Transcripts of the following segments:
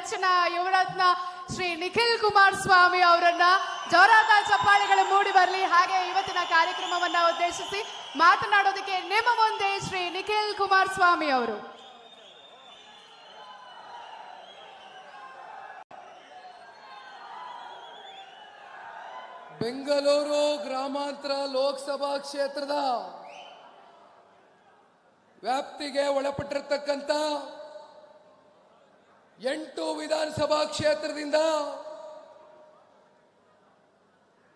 ನೆಚ್ಚಿನ ಯುವರತ್ನ ಶ್ರೀ ನಿಖಿಲ್ ಕುಮಾರಸ್ವಾಮಿ ಅವರನ್ನ ಜೋರಾದ ಚಪ್ಪಾಳೆಗಳು ಮೂಡಿ ಬರಲಿ. ಹಾಗೆ ಇವತ್ತಿನ ಕಾರ್ಯಕ್ರಮವನ್ನ ಉದ್ದೇಶಿಸಿ ಮಾತನಾಡೋದಕ್ಕೆ ನಿಮ್ಮ ಮುಂದೆ ಶ್ರೀ ನಿಖಿಲ್ ಕುಮಾರಸ್ವಾಮಿ ಅವರು. ಬೆಂಗಳೂರು ಗ್ರಾಮಾಂತರ ಲೋಕಸಭಾ ಕ್ಷೇತ್ರದ ವ್ಯಾಪ್ತಿಗೆ ಒಳಪಟ್ಟಿರತಕ್ಕಂಥ 8 ವಿಧಾನಸಭಾ ಕ್ಷೇತ್ರದಿಂದ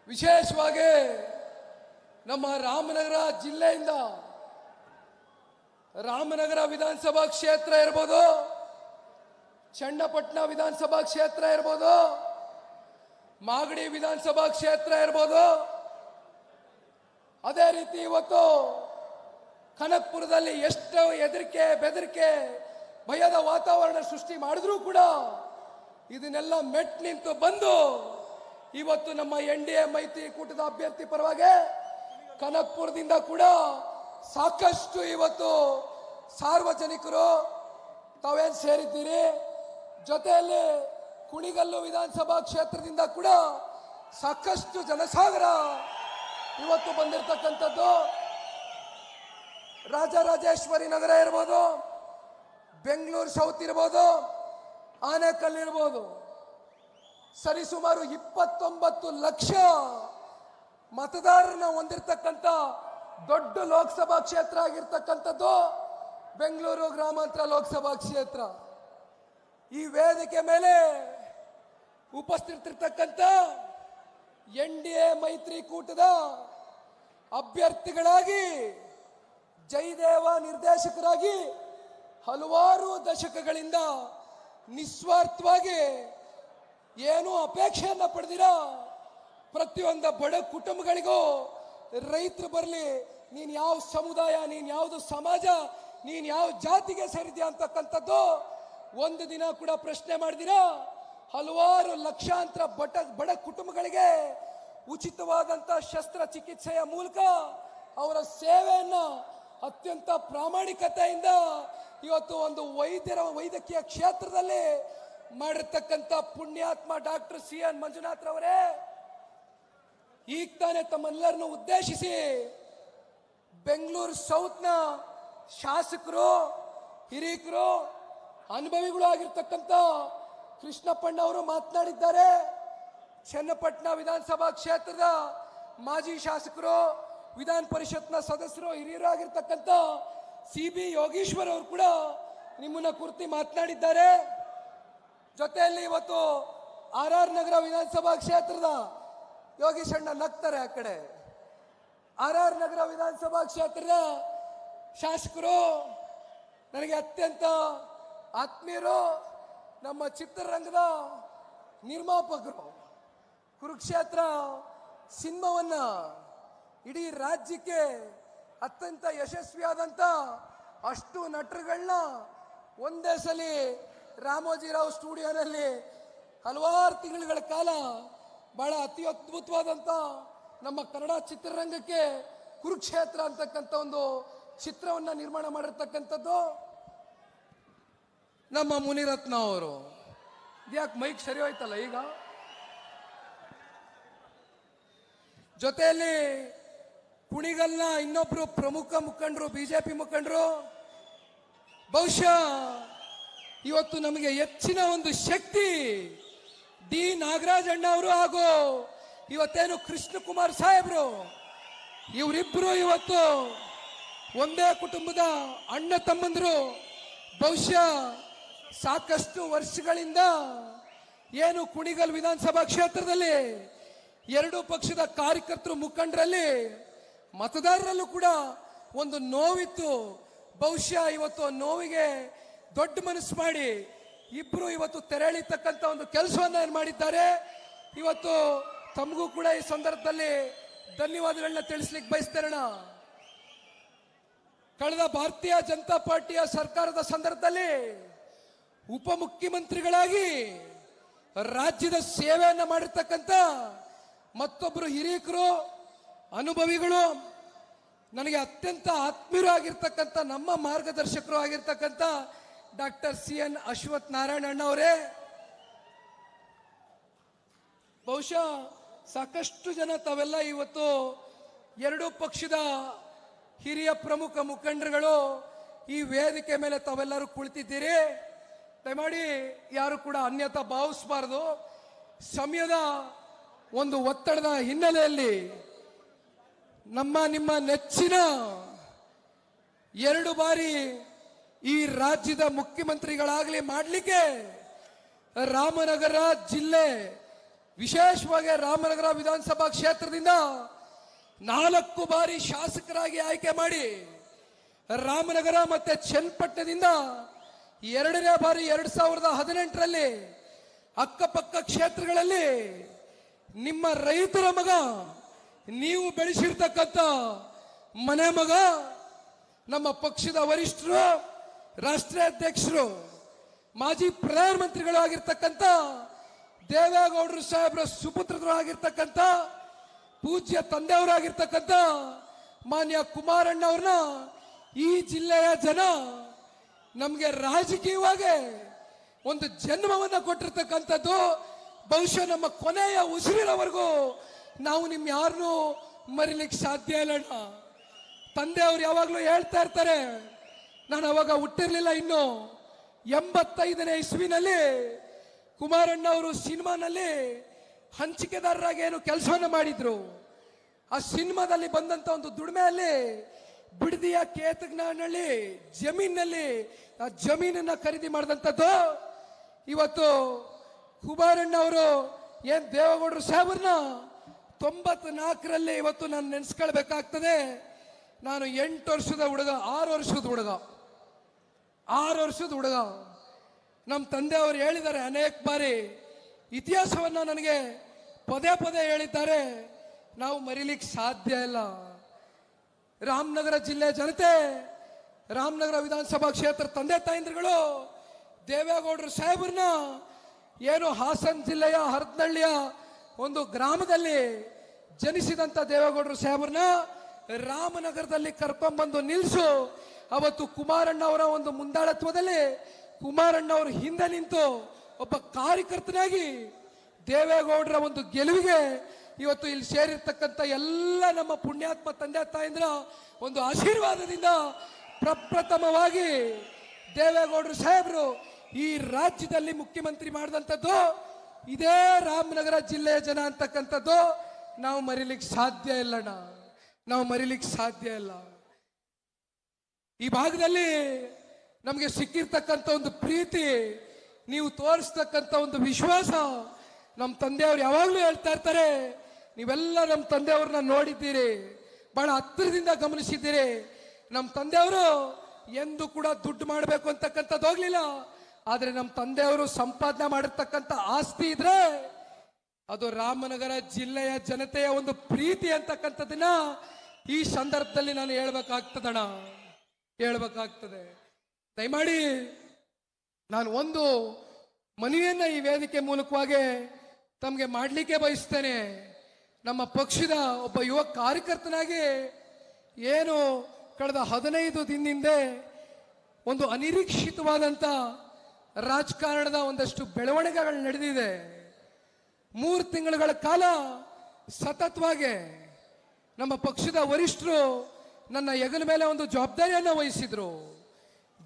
ವಿಶೇಷವಾಗಿ ನಮ್ಮ ರಾಮನಗರ ಜಿಲ್ಲೆಯಿಂದ ರಾಮನಗರ ವಿಧಾನಸಭಾ ಕ್ಷೇತ್ರ ಇರಬಹುದು, ಚನ್ನಪಟ್ಟಣ ವಿಧಾನಸಭಾ ಕ್ಷೇತ್ರ ಇರಬಹುದು, ಮಾಗಡಿ ವಿಧಾನಸಭಾ ಕ್ಷೇತ್ರ ಇರಬಹುದು, ಅದೇ ರೀತಿ ಇವತ್ತು ಕನಕಪುರದಲ್ಲಿ ಎಷ್ಟು ಹೆದರಿಕೆ ಬೆದರಿಕೆ ಭಯದ ವಾತಾವರಣ ಸೃಷ್ಟಿ ಮಾಡಿದ್ರೂ ಕೂಡ ಇದನ್ನೆಲ್ಲ ಮೆಟ್ ನಿಂತು ಬಂದು ಇವತ್ತು ನಮ್ಮ NDA ಮೈತ್ರಿಕೂಟದ ಅಭ್ಯರ್ಥಿ ಪರವಾಗಿ ಕನಕಪುರದಿಂದ ಕೂಡ ಸಾಕಷ್ಟು ಇವತ್ತು ಸಾರ್ವಜನಿಕರು ತಾವೇನು ಸೇರಿದ್ದೀರಿ. ಜೊತೆಯಲ್ಲಿ ಕುಣಿಗಲ್ಲು ವಿಧಾನಸಭಾ ಕ್ಷೇತ್ರದಿಂದ ಕೂಡ ಸಾಕಷ್ಟು ಜನಸಾಗರ ಇವತ್ತು ಬಂದಿರತಕ್ಕಂಥದ್ದು. ರಾಜರಾಜೇಶ್ವರಿ ನಗರ ಇರ್ಬೋದು, ಬೆಂಗಳೂರು ಸೌತ್ ಇರ್ಬೋದು, ಆನೇಕಲ್ ಇರ್ಬೋದು, ಸರಿಸುಮಾರು 29 ಲಕ್ಷ ಮತದಾರರನ್ನ ಹೊಂದಿರತಕ್ಕಂಥ ದೊಡ್ಡ ಲೋಕಸಭಾ ಕ್ಷೇತ್ರ ಆಗಿರ್ತಕ್ಕಂಥದ್ದು ಬೆಂಗಳೂರು ಗ್ರಾಮಾಂತರ ಲೋಕಸಭಾ ಕ್ಷೇತ್ರ. ಈ ವೇದಿಕೆ ಮೇಲೆ ಉಪಸ್ಥಿತರಿರ್ತಕ್ಕಂಥ NDA ಮೈತ್ರಿಕೂಟದ ಅಭ್ಯರ್ಥಿಗಳಾಗಿ ಜಯದೇವ ನಿರ್ದೇಶಕರಾಗಿ ಹಲವಾರು ದಶಕಗಳಿಂದ ನಿಸ್ವಾರ್ಥವಾಗಿ ಏನೂ ಅಪೇಕ್ಷೆಯನ್ನ ಪಡೆದಿರ ಪ್ರತಿಯೊಂದು ಬಡ ಕುಟುಂಬಗಳಿಗೂ ರೈತರು ಬರಲಿ, ನೀನು ಯಾವ ಸಮುದಾಯ, ನೀನು ಯಾವುದು ಸಮಾಜ, ನೀನು ಯಾವ ಜಾತಿಗೆ ಸೇರಿದ್ಯಾ ಅಂತಕ್ಕಂಥದ್ದು ಒಂದು ದಿನ ಕೂಡ ಪ್ರಶ್ನೆ ಮಾಡಿದಿರ ಹಲವಾರು ಲಕ್ಷಾಂತರ ಬಡ ಕುಟುಂಬಗಳಿಗೆ ಉಚಿತವಾದಂಥ ಶಸ್ತ್ರಚಿಕಿತ್ಸೆಯ ಮೂಲಕ ಅವರ ಸೇವೆಯನ್ನ ಅತ್ಯಂತ ಪ್ರಾಮಾಣಿಕತೆಯಿಂದ ಇವತ್ತು ಒಂದು ವೈದ್ಯಕೀಯ ಕ್ಷೇತ್ರದಲ್ಲಿ ಮಾಡಿರ್ತಕ್ಕಂಥ ಪುಣ್ಯಾತ್ಮ ಡಾಕ್ಟರ್ CN ಮಂಜುನಾಥ್ ರವರೇ, ಈಗ ತಾನೇ ತಮ್ಮೆಲ್ಲರನ್ನು ಉದ್ದೇಶಿಸಿ ಬೆಂಗಳೂರು ಸೌತ್ನ ಶಾಸಕರು, ಹಿರೀಕರು, ಅನುಭವಿಗಳು ಆಗಿರ್ತಕ್ಕಂಥ ಕೃಷ್ಣಪ್ಪಣ್ಣ ಅವರು ಮಾತನಾಡಿದ್ದಾರೆ. ಚನ್ನಪಟ್ಟಣ ವಿಧಾನಸಭಾ ಕ್ಷೇತ್ರದ ಮಾಜಿ ಶಾಸಕರು, ವಿಧಾನ ಪರಿಷತ್ನ ಸದಸ್ಯರು, ಹಿರಿಯರು ಆಗಿರ್ತಕ್ಕಂಥ CB ಯೋಗೀಶ್ವರ್ ಅವರು ಕೂಡ ನಿಮ್ಮನ್ನ ಕುರಿತು ಮಾತನಾಡಿದ್ದಾರೆ. ಜೊತೆಯಲ್ಲಿ ಇವತ್ತು RR ನಗರ ವಿಧಾನಸಭಾ ಕ್ಷೇತ್ರದ ಯೋಗೀಶ್ ಅಣ್ಣ ನಗ್ತಾರೆ ಆ ಕಡೆ, RR ನಗರ ವಿಧಾನಸಭಾ ಕ್ಷೇತ್ರದ ಶಾಸಕರು, ನನಗೆ ಅತ್ಯಂತ ಆತ್ಮೀಯರು, ನಮ್ಮ ಚಿತ್ರರಂಗದ ನಿರ್ಮಾಪಕರು, ಕುರುಕ್ಷೇತ್ರ ಸಿನಿಮಾವನ್ನ ಇಡೀ ರಾಜ್ಯಕ್ಕೆ ಅತ್ಯಂತ ಯಶಸ್ವಿಯಾದಂಥ ಅಷ್ಟು ನಟರುಗಳನ್ನ ಒಂದೇ ಸಲ ರಾಮೋಜಿರಾವ್ ಸ್ಟುಡಿಯೋನಲ್ಲಿ ಹಲವಾರು ತಿಂಗಳುಗಳ ಕಾಲ ಬಹಳ ಅತಿ ಅದ್ಭುತವಾದಂಥ ನಮ್ಮ ಕನ್ನಡ ಚಿತ್ರರಂಗಕ್ಕೆ ಕುರುಕ್ಷೇತ್ರ ಅಂತಕ್ಕಂಥ ಒಂದು ಚಿತ್ರವನ್ನ ನಿರ್ಮಾಣ ಮಾಡಿರ್ತಕ್ಕಂಥದ್ದು ನಮ್ಮ ಮುನಿರತ್ನ ಅವರು. ಇದ್ಯಾಕೆ ಮೈಕ್ ಸರಿ ಹೋಯ್ತಲ್ಲ ಈಗ. ಜೊತೆಯಲ್ಲಿ ಕುಣಿಗಲ್ನ ಇನ್ನೊಬ್ರು ಪ್ರಮುಖ ಮುಖಂಡರು, ಬಿಜೆಪಿ ಮುಖಂಡರು, ಬಹುಶಃ ಇವತ್ತು ನಮಗೆ ಹೆಚ್ಚಿನ ಒಂದು ಶಕ್ತಿ D ನಾಗರಾಜ್ ಅಣ್ಣ ಅವರು ಹಾಗೂ ಇವತ್ತೇನು ಕೃಷ್ಣಕುಮಾರ್ ಸಾಹೇಬ್ರು, ಇವರಿಬ್ಬರು ಇವತ್ತು ಒಂದೇ ಕುಟುಂಬದ ಅಣ್ಣ ತಮ್ಮಂದರು. ಬಹುಶಃ ಸಾಕಷ್ಟು ವರ್ಷಗಳಿಂದ ಏನು ಕುಣಿಗಲ್ ವಿಧಾನಸಭಾ ಕ್ಷೇತ್ರದಲ್ಲಿ ಎರಡು ಪಕ್ಷದ ಕಾರ್ಯಕರ್ತರು, ಮುಖಂಡರಲ್ಲಿ, ಮತದಾರರಲ್ಲೂ ಕೂಡ ಒಂದು ನೋವಿತ್ತು. ಬಹುಶಃ ಇವತ್ತು ನೋವಿಗೆ ದೊಡ್ಡ ಮನಸ್ಸು ಮಾಡಿ ಇಬ್ರು ಇವತ್ತು ತೆರಳಿತಕ್ಕಂಥ ಒಂದು ಕೆಲಸವನ್ನ ಮಾಡಿದ್ದಾರೆ. ಇವತ್ತು ತಮಗೂ ಕೂಡ ಈ ಸಂದರ್ಭದಲ್ಲಿ ಧನ್ಯವಾದಗಳನ್ನ ತಿಳಿಸ್ಲಿಕ್ಕೆ ಬಯಸ್ತೇನೆ. ಕಳೆದ ಭಾರತೀಯ ಜನತಾ ಪಾರ್ಟಿಯ ಸರ್ಕಾರದ ಸಂದರ್ಭದಲ್ಲಿ ಉಪಮುಖ್ಯಮಂತ್ರಿಗಳಾಗಿ ರಾಜ್ಯದ ಸೇವೆಯನ್ನ ಮಾಡಿರ್ತಕ್ಕಂಥ ಮತ್ತೊಬ್ಬರು ಹಿರೀಕರು, ಅನುಭವಿಗಳು, ನನಗೆ ಅತ್ಯಂತ ಆತ್ಮೀಯರು ಆಗಿರ್ತಕ್ಕಂಥ ನಮ್ಮ ಮಾರ್ಗದರ್ಶಕರು ಆಗಿರ್ತಕ್ಕಂಥ ಡಾಕ್ಟರ್ CN ಅಶ್ವಥ್ ನಾರಾಯಣ ಅಣ್ಣ ಅವರೇ, ಬಹುಶಃ ಸಾಕಷ್ಟು ಜನ ತಾವೆಲ್ಲ ಇವತ್ತು ಎರಡೂ ಪಕ್ಷದ ಹಿರಿಯ ಪ್ರಮುಖ ಮುಖಂಡರುಗಳು ಈ ವೇದಿಕೆ ಮೇಲೆ ತಾವೆಲ್ಲರೂ ಕುಳಿತಿದ್ದೀರಿ. ದಯಮಾಡಿ ಯಾರು ಕೂಡ ಅನ್ಯತಾ ಭಾವಿಸಬಾರದು. ಸಮಯದ ಒಂದು ಒತ್ತಡದ ಹಿನ್ನೆಲೆಯಲ್ಲಿ ನಿಮ್ಮ ನೆಚ್ಚಿನ 2 ಬಾರಿ ಈ ರಾಜ್ಯದ ಮುಖ್ಯಮಂತ್ರಿಗಳಾಗಲಿ ಮಾಡಲಿಕ್ಕೆ ರಾಮನಗರ ಜಿಲ್ಲೆ, ವಿಶೇಷವಾಗಿ ರಾಮನಗರ ವಿಧಾನಸಭಾ ಕ್ಷೇತ್ರದಿಂದ 4 ಬಾರಿ ಶಾಸಕರಾಗಿ ಆಯ್ಕೆ ಮಾಡಿ ರಾಮನಗರ ಮತ್ತೆ ಚನ್ನಪಟ್ಟಣದಿಂದ 2ನೇ ಬಾರಿ 2018ರಲ್ಲಿ ಅಕ್ಕಪಕ್ಕ ಕ್ಷೇತ್ರಗಳಲ್ಲಿ ನಿಮ್ಮ ರೈತರ ಮಗ, ನೀವು ಬೆಳೆಸಿರ್ತಕ್ಕಂಥ ಮನೆ ಮಗ, ನಮ್ಮ ಪಕ್ಷದ ವರಿಷ್ಠರು, ರಾಷ್ಟ್ರೀಯ ಅಧ್ಯಕ್ಷರು, ಮಾಜಿ ಪ್ರಧಾನಮಂತ್ರಿಗಳು ಆಗಿರ್ತಕ್ಕಂಥ ದೇವೇಗೌಡರು ಸಾಹೇಬರ ಸುಪುತ್ರರು ಆಗಿರ್ತಕ್ಕಂಥ ಪೂಜ್ಯ ತಂದೆಯವರಾಗಿರ್ತಕ್ಕಂಥ ಮಾನ್ಯ ಕುಮಾರಣ್ಣ ಅವ್ರನ್ನ ಈ ಜಿಲ್ಲೆಯ ಜನ ನಮಗೆ ರಾಜಕೀಯವಾಗಿ ಒಂದು ಜನ್ಮವನ್ನ ಕೊಟ್ಟಿರ್ತಕ್ಕಂಥದ್ದು. ಬಹುಶಃ ನಮ್ಮ ಕೊನೆಯ ಉಸಿರಿನವರೆಗೂ ನಾವು ನಿಮ್ ಯಾರನ್ನೂ ಮರಿಲಿಕ್ಕೆ ಸಾಧ್ಯ ಇಲ್ಲ. ತಂದೆಯವರು ಯಾವಾಗಲೂ ಹೇಳ್ತಾ ಇರ್ತಾರೆ, ನಾನು ಅವಾಗ ಹುಟ್ಟಿರ್ಲಿಲ್ಲ, ಇನ್ನು 85ನೇ ಇಸ್ವಿನಲ್ಲಿ ಕುಮಾರಣ್ಣ ಅವರು ಸಿನಿಮಾನಲ್ಲಿ ಹಂಚಿಕೆದಾರರಾಗಿ ಏನು ಕೆಲಸವನ್ನ ಮಾಡಿದ್ರು. ಆ ಸಿನಿಮಾದಲ್ಲಿ ಬಂದಂತ ಒಂದು ದುಡಿಮೆಯಲ್ಲಿ ಬಿಡದಿಯ ಕೇತಕನಹಳ್ಳಿ ಜಮೀನಲ್ಲಿ ಆ ಜಮೀನನ್ನ ಖರೀದಿ ಮಾಡಿದಂಥದ್ದು. ಇವತ್ತು ಕುಮಾರಣ್ಣ ಅವರು ಏನ್ ದೇವೇಗೌಡರು ಸಾಹೇಬ್ರನ್ನ 94ರಲ್ಲಿ ಇವತ್ತು ನಾನು ನೆನೆಸ್ಕೊಳ್ಬೇಕಾಗ್ತದೆ. ನಾನು 8 ವರ್ಷದ ಹುಡುಗ, 6 ವರ್ಷದ ಹುಡುಗ. ನಮ್ಮ ತಂದೆಯವರು ಹೇಳಿದ್ದಾರೆ ಅನೇಕ ಬಾರಿ, ಇತಿಹಾಸವನ್ನ ನನಗೆ ಪದೇ ಪದೇ ಹೇಳಿದ್ದಾರೆ. ನಾವು ಮರಿಲಿಕ್ಕೆ ಸಾಧ್ಯ ಇಲ್ಲ. ರಾಮನಗರ ಜಿಲ್ಲೆ ಜನತೆ, ರಾಮನಗರ ವಿಧಾನಸಭಾ ಕ್ಷೇತ್ರ ತಂದೆ ತಾಯಂದ್ರುಗಳು ದೇವೇಗೌಡರು ಸಾಹೇಬ್ರನ್ನ ಏನು ಹಾಸನ ಜಿಲ್ಲೆಯ ಹರದನಹಳ್ಳಿಯ ಒಂದು ಗ್ರಾಮದಲ್ಲಿ ಜನಿಸಿದಂತ ದೇವೇಗೌಡರು ಸಾಹೇಬ್ರನ್ನ ರಾಮನಗರದಲ್ಲಿ ಕರ್ಕೊಂಡ್ಬಂದು ನಿಲ್ಲಿಸು. ಅವತ್ತು ಕುಮಾರಣ್ಣ ಅವರ ಒಂದು ಮುಂದಾಳತ್ವದಲ್ಲಿ ಕುಮಾರಣ್ಣ ಅವರು ಹಿಂದೆ ನಿಂತು ಒಬ್ಬ ಕಾರ್ಯಕರ್ತನಾಗಿ ದೇವೇಗೌಡರ ಒಂದು ಗೆಲುವಿಗೆ ಇವತ್ತು ಇಲ್ಲಿ ಸೇರಿರ್ತಕ್ಕಂಥ ಎಲ್ಲ ನಮ್ಮ ಪುಣ್ಯಾತ್ಮ ತಂದೆ ತಾಯಂದ್ರ ಒಂದು ಆಶೀರ್ವಾದದಿಂದ ಪ್ರಪ್ರಥಮವಾಗಿ ದೇವೇಗೌಡರು ಸಾಹೇಬರು ಈ ರಾಜ್ಯದಲ್ಲಿ ಮುಖ್ಯಮಂತ್ರಿ ಮಾಡಿದಂಥದ್ದು ಇದೇ ರಾಮನಗರ ಜಿಲ್ಲೆಯ ಜನ ಅಂತಕ್ಕಂಥದ್ದು ನಾವು ಮರಿಲಿಕ್ಕೆ ಸಾಧ್ಯ ಇಲ್ಲಣ್ಣ, ನಾವು ಮರಿಲಿಕ್ಕೆ ಸಾಧ್ಯ ಇಲ್ಲ. ಈ ಭಾಗದಲ್ಲಿ ನಮಗೆ ಸಿಕ್ಕಿರ್ತಕ್ಕಂಥ ಒಂದು ಪ್ರೀತಿ, ನೀವು ತೋರಿಸ್ತಕ್ಕಂಥ ಒಂದು ವಿಶ್ವಾಸ, ನಮ್ಮ ತಂದೆಯವರು ಯಾವಾಗಲೂ ಹೇಳ್ತಾ ಇರ್ತಾರೆ, ನೀವೆಲ್ಲ ನಮ್ಮ ತಂದೆಯವ್ರನ್ನ ನೋಡಿದ್ದೀರಿ, ಬಹಳ ಹತ್ತಿರದಿಂದ ಗಮನಿಸಿದ್ದೀರಿ. ನಮ್ಮ ತಂದೆಯವರು ಎಂದು ಕೂಡ ದುಡ್ಡು ಮಾಡಬೇಕು ಅಂತಕ್ಕಂಥದ್ದು ಹೋಗ್ಲಿಲ್ಲ. ಆದ್ರೆ ನಮ್ಮ ತಂದೆಯವರು ಸಂಪಾದನೆ ಮಾಡಿರ್ತಕ್ಕಂಥ ಆಸ್ತಿ ಇದ್ರೆ ಅದು ರಾಮನಗರ ಜಿಲ್ಲೆಯ ಜನತೆಯ ಒಂದು ಪ್ರೀತಿ ಅಂತಕ್ಕಂಥದ್ದನ್ನ ಈ ಸಂದರ್ಭದಲ್ಲಿ ನಾನು ಹೇಳ್ಬೇಕಾಗ್ತದಣ್ಣ, ಹೇಳ್ಬೇಕಾಗ್ತದೆ. ದಯಮಾಡಿ ನಾನು ಒಂದು ಮನವಿಯನ್ನ ಈ ವೇದಿಕೆ ಮೂಲಕವಾಗಿ ತಮಗೆ ಮಾಡಲಿಕ್ಕೆ ಬಯಸ್ತೇನೆ. ನಮ್ಮ ಪಕ್ಷದ ಒಬ್ಬ ಯುವ ಕಾರ್ಯಕರ್ತನಾಗಿ ಏನು ಕಳೆದ 15 ದಿನದಿಂದ ಒಂದು ಅನಿರೀಕ್ಷಿತವಾದಂತ ರಾಜಕಾರಣದ ಒಂದಷ್ಟು ಬೆಳವಣಿಗೆಗಳು ನಡೆದಿದೆ. 3 ತಿಂಗಳುಗಳ ಕಾಲ ಸತತವಾಗಿ ನಮ್ಮ ಪಕ್ಷದ ವರಿಷ್ಠರು ನನ್ನ ಹೆಗಲ ಮೇಲೆ ಒಂದು ಜವಾಬ್ದಾರಿಯನ್ನ ವಹಿಸಿದ್ರು.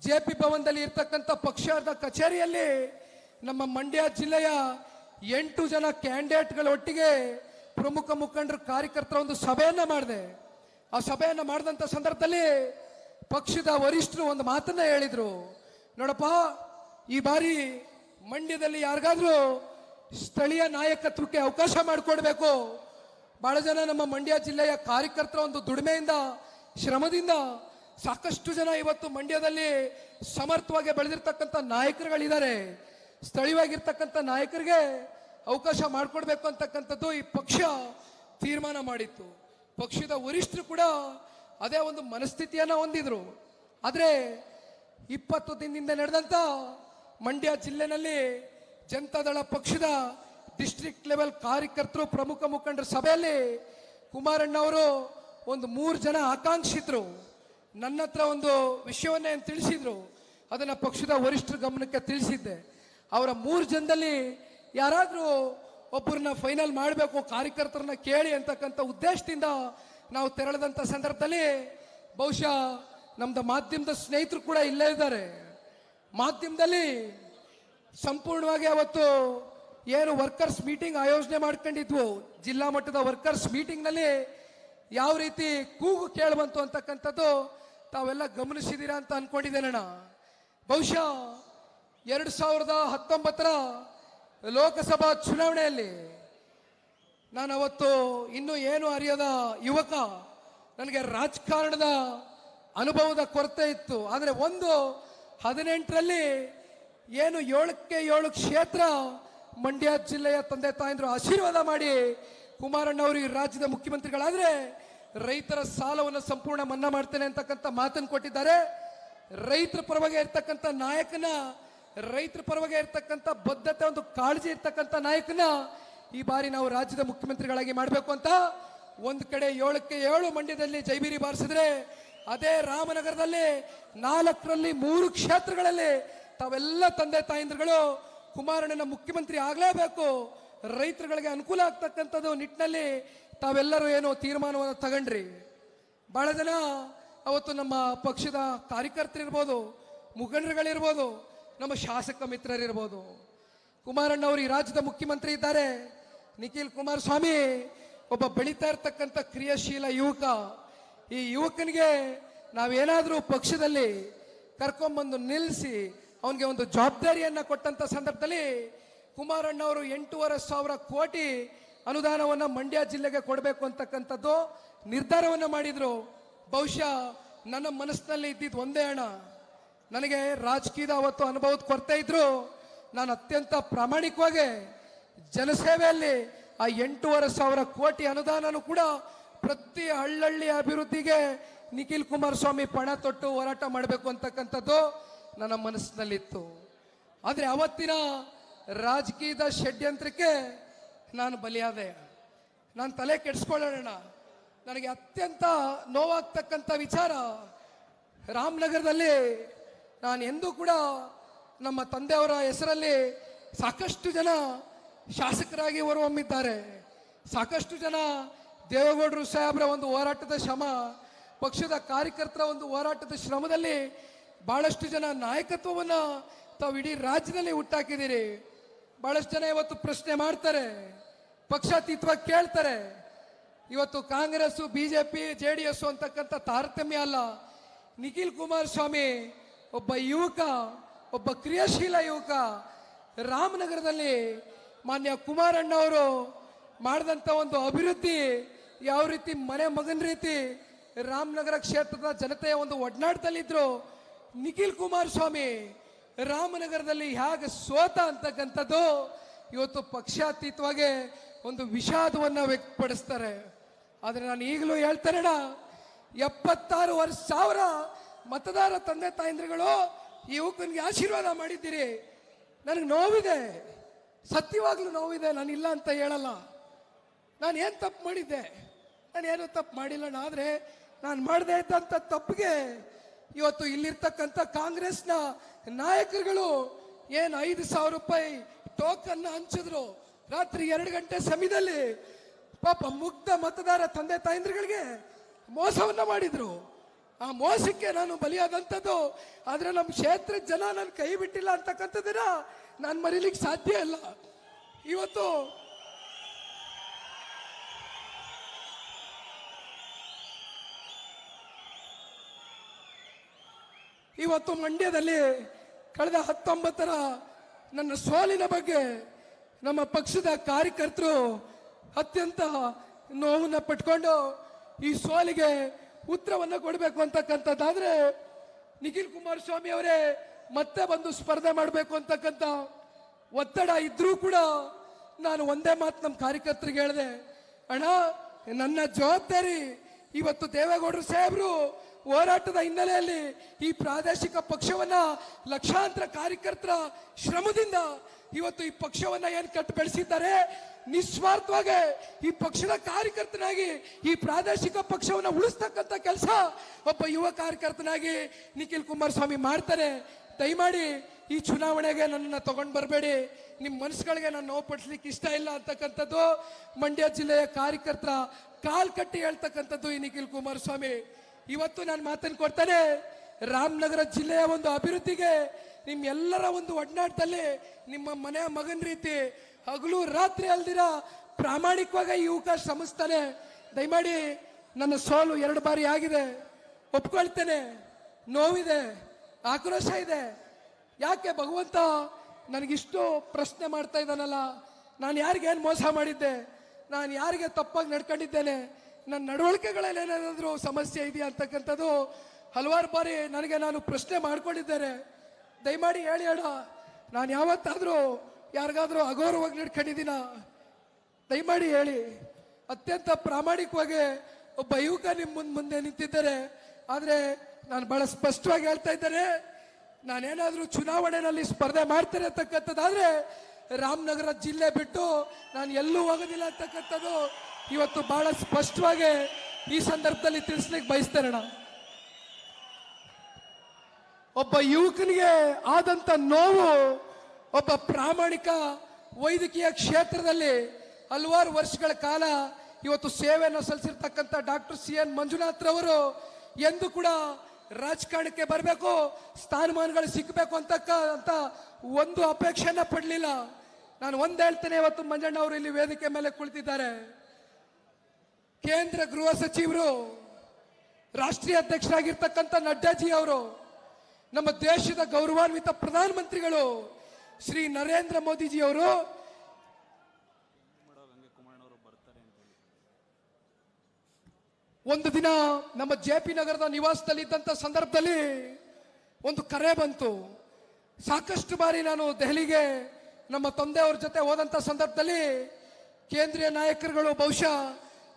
JP ಭವನದಲ್ಲಿ ಇರ್ತಕ್ಕಂಥ ಪಕ್ಷದ ಕಚೇರಿಯಲ್ಲಿ ನಮ್ಮ ಮಂಡ್ಯ ಜಿಲ್ಲೆಯ 8 ಜನ ಕ್ಯಾಂಡಿಡೇಟ್ಗಳ ಒಟ್ಟಿಗೆ ಪ್ರಮುಖ ಮುಖಂಡರು ಕಾರ್ಯಕರ್ತರ ಒಂದು ಸಭೆಯನ್ನ ಮಾಡಿದೆ. ಆ ಸಭೆಯನ್ನ ಮಾಡಿದಂತ ಸಂದರ್ಭದಲ್ಲಿ ಪಕ್ಷದ ವರಿಷ್ಠರು ಒಂದು ಮಾತನ್ನ ಹೇಳಿದ್ರು, ನೋಡಪ್ಪ, ಈ ಬಾರಿ ಮಂಡ್ಯದಲ್ಲಿ ಯಾರಿಗಾದ್ರೂ ಸ್ಥಳೀಯ ನಾಯಕತ್ವಕ್ಕೆ ಅವಕಾಶ ಮಾಡಿಕೊಡ್ಬೇಕು. ಬಹಳ ಜನ ನಮ್ಮ ಮಂಡ್ಯ ಜಿಲ್ಲೆಯ ಕಾರ್ಯಕರ್ತರ ಒಂದು ದುಡಿಮೆಯಿಂದ, ಶ್ರಮದಿಂದ ಸಾಕಷ್ಟು ಜನ ಇವತ್ತು ಮಂಡ್ಯದಲ್ಲಿ ಸಮರ್ಥವಾಗಿ ಬೆಳೆದಿರ್ತಕ್ಕಂಥ ನಾಯಕರುಗಳಿದ್ದಾರೆ. ಸ್ಥಳೀಯವಾಗಿರ್ತಕ್ಕಂಥ ನಾಯಕರಿಗೆ ಅವಕಾಶ ಮಾಡಿಕೊಡ್ಬೇಕು ಅಂತಕ್ಕಂಥದ್ದು ಈ ಪಕ್ಷ ತೀರ್ಮಾನ ಮಾಡಿತ್ತು. ಪಕ್ಷದ ವರಿಷ್ಠರು ಕೂಡ ಅದೇ ಒಂದು ಮನಸ್ಥಿತಿಯನ್ನ ಹೊಂದಿದ್ರು. ಆದ್ರೆ 20 ದಿನದಿಂದ ನಡೆದಂತ ಮಂಡ್ಯ ಜಿಲ್ಲೆನಲ್ಲಿ ಜನತಾದಳ ಪಕ್ಷದ ಡಿಸ್ಟ್ರಿಕ್ಟ್ ಲೆವೆಲ್ ಕಾರ್ಯಕರ್ತರು ಪ್ರಮುಖ ಮುಖಂಡರ ಸಭೆಯಲ್ಲಿ ಕುಮಾರಣ್ಣ ಅವರು ಒಂದು 3 ಜನ ಆಕಾಂಕ್ಷಿತರು ನನ್ನ ಹತ್ರ ಒಂದು ವಿಷಯವನ್ನ ಏನು ತಿಳಿಸಿದ್ರು, ಅದನ್ನ ಪಕ್ಷದ ವರಿಷ್ಠರ ಗಮನಕ್ಕೆ ತಿಳಿಸಿದ್ದೆ. ಅವರ 3 ಜನದಲ್ಲಿ ಯಾರಾದ್ರೂ ಒಬ್ಬರನ್ನ ಫೈನಲ್ ಮಾಡಬೇಕು, ಕಾರ್ಯಕರ್ತರನ್ನ ಕೇಳಿ ಅಂತಕ್ಕಂಥ ಉದ್ದೇಶದಿಂದ ನಾವು ತೆರಳಿದಂಥ ಸಂದರ್ಭದಲ್ಲಿ ಬಹುಶಃ ನಮ್ದು ಮಾಧ್ಯಮದ ಸ್ನೇಹಿತರು ಕೂಡ ಇಲ್ಲೇ ಇದ್ದಾರೆ. ಮಾಧ್ಯಮದಲ್ಲಿ ಸಂಪೂರ್ಣವಾಗಿ ಅವತ್ತು ಏನು ವರ್ಕರ್ಸ್ ಮೀಟಿಂಗ್ ಆಯೋಜನೆ ಮಾಡ್ಕೊಂಡಿದ್ವು, ಜಿಲ್ಲಾ ಮಟ್ಟದ ವರ್ಕರ್ಸ್ ಮೀಟಿಂಗ್ನಲ್ಲಿ ಯಾವ ರೀತಿ ಕೂಗು ಕೇಳಬಂತು ಅಂತಕ್ಕಂಥದ್ದು ತಾವೆಲ್ಲ ಗಮನಿಸಿದ್ದೀರಾ ಅಂತ ಅನ್ಕೊಂಡಿದ್ದೇನಣ್ಣ. ಬಹುಶಃ 2019 ಲೋಕಸಭಾ ಚುನಾವಣೆಯಲ್ಲಿ ನಾನು ಅವತ್ತು ಇನ್ನೂ ಏನು ಅರಿಯದ ಯುವಕ, ನನಗೆ ರಾಜಕಾರಣದ ಅನುಭವದ ಕೊರತೆ ಇತ್ತು. ಆದರೆ 18ರಲ್ಲಿ ಏನು 7ಕ್ಕೆ 7 ಕ್ಷೇತ್ರ ಮಂಡ್ಯ ಜಿಲ್ಲೆಯ ತಂದೆ ತಾಯಂದ್ರು ಆಶೀರ್ವಾದ ಮಾಡಿ ಕುಮಾರಣ್ಣವರು ಈ ರಾಜ್ಯದ ಮುಖ್ಯಮಂತ್ರಿಗಳಾದ್ರೆ ರೈತರ ಸಾಲವನ್ನು ಸಂಪೂರ್ಣ ಮನ್ನಾ ಮಾಡ್ತೇನೆ ಅಂತಕ್ಕಂಥ ಮಾತನ್ನು ಕೊಟ್ಟಿದ್ದಾರೆ. ರೈತರ ಪರವಾಗಿ ಇರ್ತಕ್ಕಂಥ ನಾಯಕನ, ರೈತರ ಪರವಾಗಿ ಇರ್ತಕ್ಕಂಥ ಬದ್ಧತೆ, ಒಂದು ಕಾಳಜಿ ಇರ್ತಕ್ಕಂಥ ನಾಯಕನ ಈ ಬಾರಿ ನಾವು ರಾಜ್ಯದ ಮುಖ್ಯಮಂತ್ರಿಗಳಾಗಿ ಮಾಡಬೇಕು ಅಂತ ಒಂದು ಕಡೆ 7ಕ್ಕೆ 7 ಮಂಡ್ಯದಲ್ಲಿ ಜೈಬೀರಿ ಬಾರಿಸಿದ್ರೆ, ಅದೇ ರಾಮನಗರದಲ್ಲಿ 4ರಲ್ಲಿ 3 ಕ್ಷೇತ್ರಗಳಲ್ಲಿ ತಾವೆಲ್ಲ ತಂದೆ ತಾಯಂದ್ರುಗಳು ಕುಮಾರಣ್ಣನ ಮುಖ್ಯಮಂತ್ರಿ ಆಗಲೇಬೇಕು, ರೈತರುಗಳಿಗೆ ಅನುಕೂಲ ಆಗ್ತಕ್ಕಂಥದ್ದು ನಿಟ್ಟಿನಲ್ಲಿ ತಾವೆಲ್ಲರೂ ಏನು ತೀರ್ಮಾನವನ್ನು ತಗೊಂಡ್ರಿ. ಬಹಳ ಜನ ಅವತ್ತು ನಮ್ಮ ಪಕ್ಷದ ಕಾರ್ಯಕರ್ತರಿರ್ಬೋದು, ಮುಖಂಡರುಗಳಿರ್ಬೋದು, ನಮ್ಮ ಶಾಸಕ ಮಿತ್ರರಿರ್ಬೋದು, ಕುಮಾರಣ್ಣವರು ಈ ರಾಜ್ಯದ ಮುಖ್ಯಮಂತ್ರಿ ಇದ್ದಾರೆ. ನಿಖಿಲ್ ಕುಮಾರಸ್ವಾಮಿ ಒಬ್ಬ ಬೆಳೀತಾ ಇರ್ತಕ್ಕಂಥ ಕ್ರಿಯಾಶೀಲ ಯುವಕ. ಈ ಯುವಕನಿಗೆ ನಾವೇನಾದರೂ ಪಕ್ಷದಲ್ಲಿ ಕರ್ಕೊಂಬಂದು ನಿಲ್ಲಿಸಿ ಅವನಿಗೆ ಒಂದು ಜವಾಬ್ದಾರಿಯನ್ನ ಕೊಟ್ಟಂತ ಸಂದರ್ಭದಲ್ಲಿ ಕುಮಾರಣ್ಣವರು 8,500 ಕೋಟಿ ಅನುದಾನವನ್ನು ಮಂಡ್ಯ ಜಿಲ್ಲೆಗೆ ಕೊಡಬೇಕು ಅಂತಕ್ಕಂಥದ್ದು ನಿರ್ಧಾರವನ್ನು ಮಾಡಿದ್ರು. ಬಹುಶಃ ನನ್ನ ಮನಸ್ಸಿನಲ್ಲಿ ಇದ್ದಿದ್ದು ಒಂದೇ ಅಣ್ಣ, ನನಗೆ ರಾಜಕೀಯದ ಅವತ್ತು ಅನುಭವದ ಕೊರತೆ ಇದ್ರು, ನಾನು ಅತ್ಯಂತ ಪ್ರಾಮಾಣಿಕವಾಗಿ ಜನಸೇವೆಯಲ್ಲಿ ಆ 8,500 ಕೋಟಿ ಅನುದಾನನೂ ಕೂಡ ಪ್ರತಿ ಹಳ್ಳಹಳ್ಳಿ ಅಭಿವೃದ್ಧಿಗೆ ನಿಖಿಲ್ ಕುಮಾರಸ್ವಾಮಿ ಪಣ ತೊಟ್ಟು ಹೋರಾಟ ಮಾಡಬೇಕು ಅಂತಕ್ಕಂಥದ್ದು ನನ್ನ ಮನಸ್ಸಿನಲ್ಲಿತ್ತು. ಆದರೆ ಅವತ್ತಿನ ರಾಜಕೀಯದ ಷಡ್ಯಂತ್ರಕ್ಕೆ ನಾನು ಬಲಿಯಾದೆ. ನಾನು ತಲೆ ಕೆಡಿಸ್ಕೊಳ್ಳೋಣ. ನನಗೆ ಅತ್ಯಂತ ನೋವಾಗ್ತಕ್ಕಂಥ ವಿಚಾರ, ರಾಮನಗರದಲ್ಲಿ ನಾನು ಎಂದೂ ಕೂಡ ನಮ್ಮ ತಂದೆಯವರ ಹೆಸರಲ್ಲಿ ಸಾಕಷ್ಟು ಜನ ಶಾಸಕರಾಗಿ ಹೊರಹೊಮ್ಮಿದ್ದಾರೆ. ಸಾಕಷ್ಟು ಜನ ದೇವೇಗೌಡರು ಸಾಹೇಬ್ರ ಒಂದು ಹೋರಾಟದ ಶ್ರಮ, ಪಕ್ಷದ ಕಾರ್ಯಕರ್ತರ ಒಂದು ಹೋರಾಟದ ಶ್ರಮದಲ್ಲಿ ಬಹಳಷ್ಟು ಜನ ನಾಯಕತ್ವವನ್ನು ತಾವು ಇಡೀ ರಾಜ್ಯದಲ್ಲಿ ಹುಟ್ಟಾಕಿದ್ದೀರಿ. ಬಹಳಷ್ಟು ಜನ ಇವತ್ತು ಪ್ರಶ್ನೆ ಮಾಡ್ತಾರೆ, ಪಕ್ಷಾತೀತವಾಗಿ ಕೇಳ್ತಾರೆ. ಇವತ್ತು ಕಾಂಗ್ರೆಸ್, ಬಿಜೆಪಿ, JDS ಅಂತಕ್ಕಂಥ ತಾರತಮ್ಯ ಅಲ್ಲ. ನಿಖಿಲ್ ಕುಮಾರಸ್ವಾಮಿ ಒಬ್ಬ ಯುವಕ, ಒಬ್ಬ ಕ್ರಿಯಾಶೀಲ ಯುವಕ. ರಾಮನಗರದಲ್ಲಿ ಮಾನ್ಯ ಕುಮಾರಣ್ಣವರು ಮಾಡಿದಂಥ ಒಂದು ಅಭಿವೃದ್ಧಿ ಯಾವ ರೀತಿ ಮನೆ ಮಗನ ರೀತಿ ರಾಮನಗರ ಕ್ಷೇತ್ರದ ಜನತೆಯ ಒಂದು ಒಡನಾಟದಲ್ಲಿದ್ರು. ನಿಖಿಲ್ ಕುಮಾರಸ್ವಾಮಿ ರಾಮನಗರದಲ್ಲಿ ಹೇಗೆ ಸೋತ ಅಂತಕ್ಕಂಥದ್ದು ಇವತ್ತು ಪಕ್ಷಾತೀತವಾಗಿ ಒಂದು ವಿಷಾದವನ್ನು ವ್ಯಕ್ತಪಡಿಸ್ತಾರೆ. ಆದರೆ ನಾನು ಈಗಲೂ ಹೇಳ್ತಾರಣ, 76,000 ಮತದಾರ ತಂದೆ ತಾಯಂದ್ರುಗಳು ಈ ಯುವಕನಿಗೆ ಆಶೀರ್ವಾದ ಮಾಡಿದ್ದೀರಿ. ನನಗೆ ನೋವಿದೆ, ಸತ್ಯವಾಗ್ಲೂ ನೋವಿದೆ, ನಾನು ಇಲ್ಲ ಅಂತ ಹೇಳಲ್ಲ. ನಾನು ಏನು ತಪ್ಪು ಮಾಡಿದ್ದೆ? ನಾನೇನು ತಪ್ಪು ಮಾಡಿಲ್ಲ. ಆದರೆ ನಾನು ಮಾಡದೇ ಇದ್ದಂಥ ತಪ್ಪಿಗೆ ಇವತ್ತು ಇಲ್ಲಿರ್ತಕ್ಕಂಥ ಕಾಂಗ್ರೆಸ್ನ ನಾಯಕರುಗಳು ಏನು 5,000 ರೂಪಾಯಿ ಟೋಕನ್ ಹಂಚಿದ್ರು ರಾತ್ರಿ 2 ಗಂಟೆ ಸಮಯದಲ್ಲಿ. ಪಾಪ ಮುಗ್ಧ ಮತದಾರ ತಂದೆ ತಾಯಂದ್ರುಗಳಿಗೆ ಮೋಸವನ್ನ ಮಾಡಿದ್ರು. ಆ ಮೋಸಕ್ಕೆ ನಾನು ಬಲಿಯಾದಂಥದ್ದು. ಆದರೆ ನಮ್ಮ ಕ್ಷೇತ್ರದ ಜನ ನನ್ನ ಕೈ ಬಿಟ್ಟಿಲ್ಲ ಅಂತಕ್ಕಂಥದ್ದನ್ನ ನಾನು ಮರೀಲಿಕ್ಕೆ ಸಾಧ್ಯ ಇಲ್ಲ. ಇವತ್ತು ಮಂಡ್ಯದಲ್ಲಿ ಕಳೆದ 19ರ ನನ್ನ ಸೋಲಿನ ಬಗ್ಗೆ ನಮ್ಮ ಪಕ್ಷದ ಕಾರ್ಯಕರ್ತರು ಅತ್ಯಂತ ನೋವನ್ನು ಪಟ್ಕೊಂಡು ಈ ಸೋಲಿಗೆ ಉತ್ತರವನ್ನು ಕೊಡಬೇಕು ಅಂತಕ್ಕಂಥದ್ದಾದ್ರೆ ನಿಖಿಲ್ ಕುಮಾರಸ್ವಾಮಿ ಅವರೇ ಮತ್ತೆ ಬಂದು ಸ್ಪರ್ಧೆ ಮಾಡಬೇಕು ಅಂತಕ್ಕಂಥ ಒತ್ತಡ ಇದ್ರೂ ಕೂಡ ನಾನು ಒಂದೇ ಮಾತು ನಮ್ಮ ಕಾರ್ಯಕರ್ತರಿಗೆ ಹೇಳಿದೆ, ಅಣ್ಣ ನನ್ನ ಜವಾಬ್ದಾರಿ ಇವತ್ತು ದೇವೇಗೌಡರು ಸಾಹೇಬರು ಹೋರಾಟದ ಹಿನ್ನೆಲೆಯಲ್ಲಿ ಈ ಪ್ರಾದೇಶಿಕ ಪಕ್ಷವನ್ನ ಲಕ್ಷಾಂತರ ಕಾರ್ಯಕರ್ತರ ಶ್ರಮದಿಂದ ಇವತ್ತು ಈ ಪಕ್ಷವನ್ನ ಏನು ಕಟ್ಟು ಬೆಳೆಸಿದ್ದಾರೆ, ನಿಸ್ವಾರ್ಥವಾಗಿ ಈ ಪಕ್ಷದ ಕಾರ್ಯಕರ್ತನಾಗಿ ಈ ಪ್ರಾದೇಶಿಕ ಪಕ್ಷವನ್ನ ಉಳಿಸ್ತಕ್ಕಂಥ ಕೆಲಸ ಒಬ್ಬ ಯುವ ಕಾರ್ಯಕರ್ತನಾಗಿ ನಿಖಿಲ್ ಕುಮಾರಸ್ವಾಮಿ ಮಾಡ್ತಾರೆ. ದಯಮಾಡಿ ಈ ಚುನಾವಣೆಗೆ ನನ್ನನ್ನು ತಗೊಂಡು ಬರಬೇಡಿ. ನಿಮ್ಮ ಮನಸ್ಸುಗಳಿಗೆ ನಾನು ನೋವು ಪಡಿಸ್ಲಿಕ್ಕೆ ಇಷ್ಟ ಇಲ್ಲ ಅಂತಕ್ಕಂಥದ್ದು ಮಂಡ್ಯ ಜಿಲ್ಲೆಯ ಕಾರ್ಯಕರ್ತರ ಕಾಲ್ ಕಟ್ಟಿ ಹೇಳ್ತಕ್ಕಂಥದ್ದು ಈ ನಿಖಿಲ್ ಕುಮಾರಸ್ವಾಮಿ. ಇವತ್ತು ನಾನು ಮಾತನ್ನು ಕೊಡ್ತಾನೆ, ರಾಮನಗರ ಜಿಲ್ಲೆಯ ಒಂದು ಅಭಿವೃದ್ಧಿಗೆ ನಿಮ್ಮೆಲ್ಲರ ಒಂದು ಒಡನಾಟದಲ್ಲಿ ನಿಮ್ಮ ಮನೆಯ ಮಗನ ರೀತಿ ಹಗಲು ರಾತ್ರಿ ಅಲ್ದಿರ ಪ್ರಾಮಾಣಿಕವಾಗಿ ಈ ಯುವಕ ಶ್ರಮಿಸ್ತಾನೆ. ದಯಮಾಡಿ ನನ್ನ ಸೋಲು 2 ಬಾರಿ ಆಗಿದೆ, ಒಪ್ಕೊಳ್ತೇನೆ, ನೋವಿದೆ, ಆಕ್ರೋಶ ಇದೆ. ಯಾಕೆ ಭಗವಂತ ನನಗಿಷ್ಟು ಪ್ರಶ್ನೆ ಮಾಡ್ತಾ ಇದ್ದಾನಲ್ಲ, ನಾನು ಯಾರಿಗೇನು ಮೋಸ ಮಾಡಿದ್ದೆ, ನಾನು ಯಾರಿಗೆ ತಪ್ಪಾಗಿ ನಡ್ಕೊಂಡಿದ್ದೇನೆ, ನನ್ನ ನಡವಳಿಕೆಗಳಲ್ಲಿ ಏನಾದರೂ ಸಮಸ್ಯೆ ಇದೆಯಾ ಅಂತಕ್ಕಂಥದ್ದು ಹಲವಾರು ಬಾರಿ ನನಗೆ ನಾನು ಪ್ರಶ್ನೆ ಮಾಡ್ಕೊಂಡಿದ್ದೇನೆ. ದಯಮಾಡಿ ಹೇಳಿ ಅಣ್ಣ, ನಾನು ಯಾವತ್ತಾದರೂ ಯಾರಿಗಾದ್ರೂ ಅಗೌರವವಾಗಿ ನಡ್ಕೊಂಡಿದ್ದೀನ? ದಯಮಾಡಿ ಹೇಳಿ. ಅತ್ಯಂತ ಪ್ರಾಮಾಣಿಕವಾಗಿ ಒಬ್ಬ ಯುವಕ ನಿಮ್ಮ ಮುಂದೆ ನಿಂತಿದ್ದಾರೆ. ಆದರೆ ನಾನು ಬಹಳ ಸ್ಪಷ್ಟವಾಗಿ ಹೇಳ್ತಾ ಇದ್ದೇನೆ, ನಾನೇನಾದರೂ ಚುನಾವಣೆಯಲ್ಲಿ ಸ್ಪರ್ಧೆ ಮಾಡ್ತೇನೆ ಅಂತಕ್ಕಂಥದ್ದಾದ್ರೆ ರಾಮನಗರ ಜಿಲ್ಲೆ ಬಿಟ್ಟು ನಾನು ಎಲ್ಲೂ ಹೋಗೋದಿಲ್ಲ ಅಂತಕ್ಕಂಥದ್ದು ಇವತ್ತು ಬಹಳ ಸ್ಪಷ್ಟವಾಗಿ ಈ ಸಂದರ್ಭದಲ್ಲಿ ತಿಳಿಸ್ಲಿಕ್ಕೆ ಬಯಸ್ತೇನೆ. ಒಬ್ಬ ಯುವಕನಿಗೆ ಆದಂತ ನೋವು, ಒಬ್ಬ ಪ್ರಾಮಾಣಿಕ ವೈದ್ಯಕೀಯ ಕ್ಷೇತ್ರದಲ್ಲಿ ಹಲವಾರು ವರ್ಷಗಳ ಕಾಲ ಇವತ್ತು ಸೇವೆಯನ್ನು ಸಲ್ಲಿಸಿರ್ತಕ್ಕಂಥ ಡಾಕ್ಟರ್ CN ಮಂಜುನಾಥ್ ರವರು ಎಂದು ಕೂಡ ರಾಜಕಾರಣಕ್ಕೆ ಬರಬೇಕು, ಸ್ಥಾನಮಾನಗಳು ಸಿಕ್ಕಬೇಕು ಅಂತ ಒಂದು ಅಪೇಕ್ಷೆಯನ್ನ ಪಡಲಿಲ್ಲ. ನಾನು ಒಂದ್ ಹೇಳ್ತೇನೆ, ಇವತ್ತು ಮಂಜಣ್ಣ ಅವರು ಇಲ್ಲಿ ವೇದಿಕೆ ಮೇಲೆ ಕುಳಿತಿದ್ದಾರೆ. ಕೇಂದ್ರ ಗೃಹ ಸಚಿವರು, ರಾಷ್ಟ್ರೀಯ ಅಧ್ಯಕ್ಷರಾಗಿರ್ತಕ್ಕಂಥ ನಡ್ಡಾಜಿ ಅವರು, ನಮ್ಮ ದೇಶದ ಗೌರವಾನ್ವಿತ ಪ್ರಧಾನಮಂತ್ರಿಗಳು ಶ್ರೀ ನರೇಂದ್ರ ಮೋದಿಜಿ ಅವರು ಒಂದು ದಿನ ನಮ್ಮ JP ನಗರದ ನಿವಾಸದಲ್ಲಿ ಇದ್ದಂತ ಸಂದರ್ಭದಲ್ಲಿ ಒಂದು ಕರೆ ಬಂತು. ಸಾಕಷ್ಟು ಬಾರಿ ನಾನು ದೆಹಲಿಗೆ ನಮ್ಮ ತಂದೆಯವ್ರ ಜೊತೆ ಹೋದಂತ ಸಂದರ್ಭದಲ್ಲಿ ಕೇಂದ್ರೀಯ ನಾಯಕರುಗಳು ಬಹುಶಃ